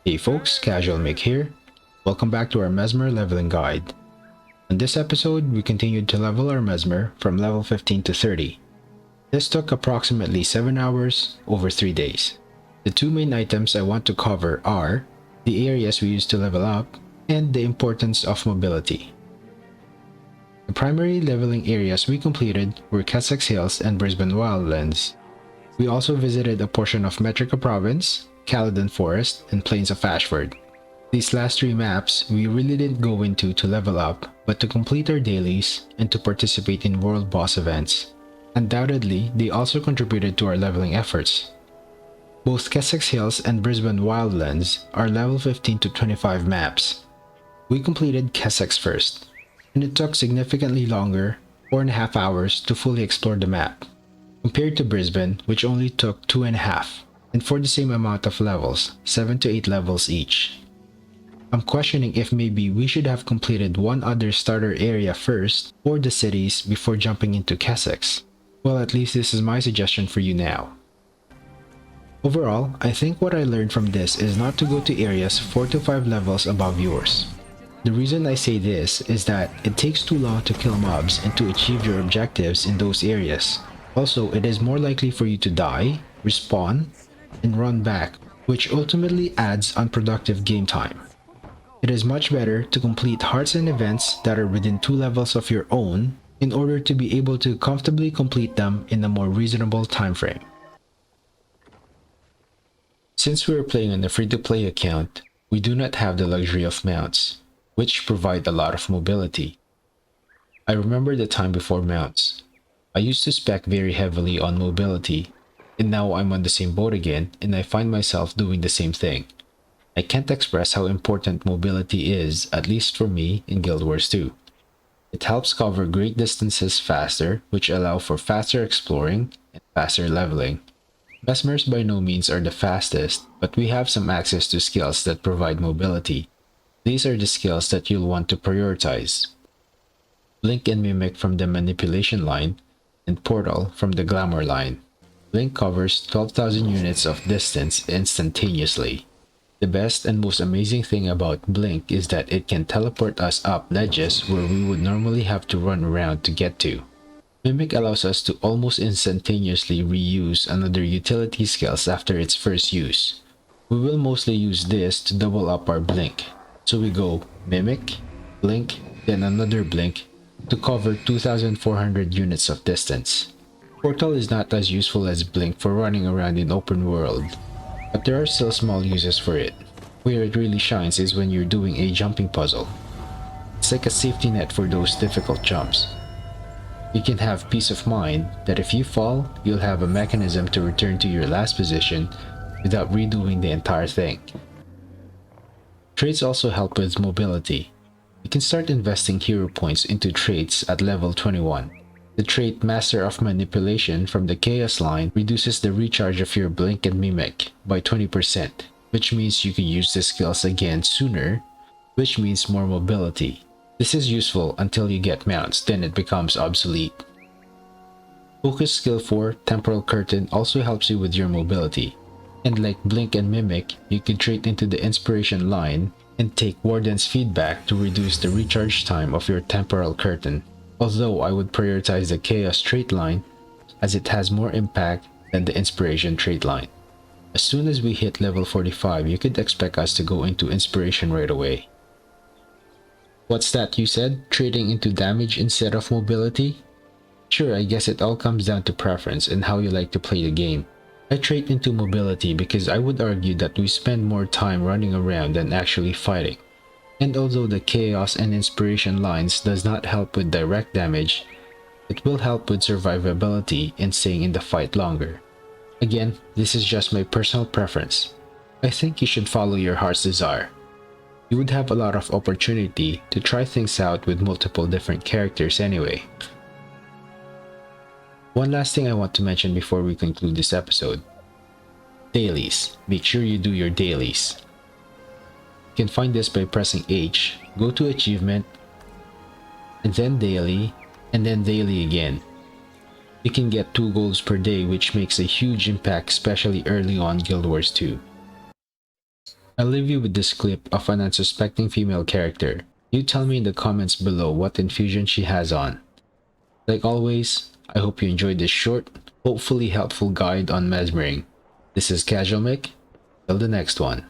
Hey folks, Casual Mick here. Welcome back to our Mesmer Leveling Guide. In this episode, we continued to level our Mesmer from level 15 to 30. This took approximately 7 hours over 3 days. The two main items I want to cover are the areas we used to level up and the importance of mobility. The primary leveling areas we completed were Kessex Hills and Brisbane Wildlands. We also visited a portion of Metrica Province, Caledon Forest, and Plains of Ashford. These last three maps we really didn't go into to level up, but to complete our dailies and to participate in world boss events. Undoubtedly, they also contributed to our leveling efforts. Both Kessex Hills and Brisbane Wildlands are level 15 to 25 maps. We completed Kessex first, and it took significantly longer, 4.5 hours, to fully explore the map, compared to Brisbane, which only took 2.5, and for the same amount of levels, 7 to 8 levels each. I'm questioning if maybe we should have completed one other starter area first, or the cities, before jumping into Kessex. Well, at least this is my suggestion for you now. Overall, I think what I learned from this is not to go to areas 4 to 5 levels above yours. The reason I say this is that it takes too long to kill mobs and to achieve your objectives in those areas. Also, it is more likely for you to die, respawn, and run back, which ultimately adds unproductive game time. It is much better to complete hearts and events that are within 2 levels of your own in order to be able to comfortably complete them in a more reasonable time frame. Since we are playing on a free-to-play account, we do not have the luxury of mounts, which provide a lot of mobility. I remember the time before mounts. I used to spec very heavily on mobility, and now I'm on the same boat again and I find myself doing the same thing. I can't express how important mobility is, at least for me, in Guild Wars 2. It helps cover great distances faster, which allow for faster exploring and faster leveling. Mesmers by no means are the fastest, but we have some access to skills that provide mobility. These are the skills that you'll want to prioritize. Blink and Mimic from the Manipulation line, and Portal from the Glamour line. Blink covers 12,000 units of distance instantaneously. The best and most amazing thing about Blink is that it can teleport us up ledges where we would normally have to run around to get to. Mimic allows us to almost instantaneously reuse another utility skills after its first use. We will mostly use this to double up our Blink. So we go Mimic, Blink, then another Blink to cover 2,400 units of distance. Portal is not as useful as Blink for running around in open world, but there are still small uses for it. Where it really shines is when you're doing a jumping puzzle. It's like a safety net for those difficult jumps. You can have peace of mind that if you fall, you'll have a mechanism to return to your last position without redoing the entire thing. Traits also help with mobility. You can start investing hero points into traits at level 21. The trait Master of Manipulation from the Chaos line reduces the recharge of your Blink and Mimic by 20%, which means you can use the skills again sooner, which means more mobility. This is useful until you get mounts, then it becomes obsolete. Focus skill 4, Temporal Curtain, also helps you with your mobility. And like Blink and Mimic, you can trade into the Inspiration line and take Warden's Feedback to reduce the recharge time of your Temporal Curtain. Although I would prioritize the Chaos trait line as it has more impact than the Inspiration trait line. As soon as we hit level 45, you could expect us to go into Inspiration right away. What's that you said? Trading into damage instead of mobility? Sure, I guess it all comes down to preference and how you like to play the game. I trade into mobility because I would argue that we spend more time running around than actually fighting. And although the Chaos and Inspiration lines does not help with direct damage, it will help with survivability and staying in the fight longer. Again, this is just my personal preference. I think you should follow your heart's desire. You would have a lot of opportunity to try things out with multiple different characters anyway. One last thing I want to mention before we conclude this episode. Dailies. Make sure you do your dailies. You can find this by pressing H, go to Achievement, and then Daily again. You can get 2 golds per day, which makes a huge impact, especially early on Guild Wars 2. I'll leave you with this clip of an unsuspecting female character. You tell me in the comments below what infusion she has on. Like always, I hope you enjoyed this short, hopefully helpful guide on mesmering. This is Casual Mick. Till the next one.